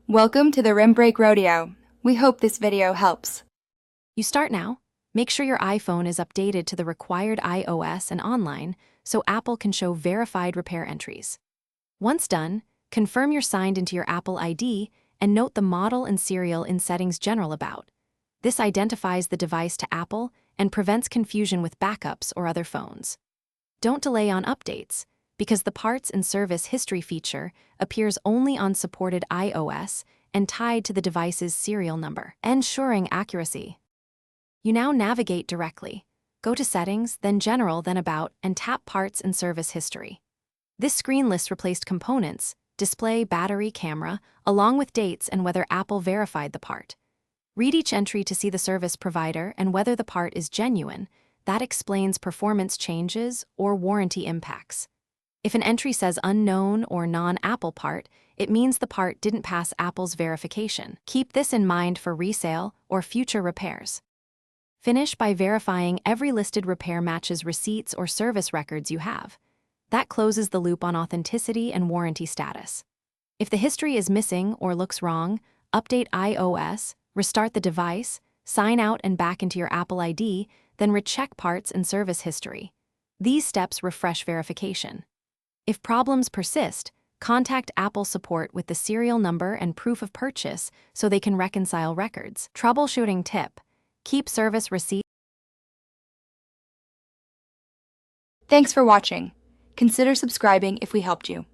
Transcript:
Welcome to the Rim Break Rodeo. We hope this video helps. You start now. Make sure your iPhone is updated to the required iOS and online so Apple can show verified repair entries. Once done, confirm you're signed into your Apple ID and note the model and serial in Settings General About. This identifies the device to Apple and prevents confusion with backups or other phones. Don't delay on updates, because the Parts and Service History feature appears only on supported iOS and tied to the device's serial number, ensuring accuracy. You now navigate directly. Go to Settings, then General, then About, and tap Parts and Service History. This screen lists replaced components, display, battery, camera, along with dates and whether Apple verified the part. Read each entry to see the service provider and whether the part is genuine. That explains performance changes or warranty impacts. If an entry says unknown or non-Apple part, it means the part didn't pass Apple's verification. Keep this in mind for resale or future repairs. Finish by verifying every listed repair matches receipts or service records you have. That closes the loop on authenticity and warranty status. If the history is missing or looks wrong, update iOS, restart the device, sign out and back into your Apple ID, then recheck Parts and Service History. These steps refresh verification. If problems persist, contact Apple support with the serial number and proof of purchase so they can reconcile records. Troubleshooting tip: keep service receipt. Thanks for watching. Consider subscribing if we helped you.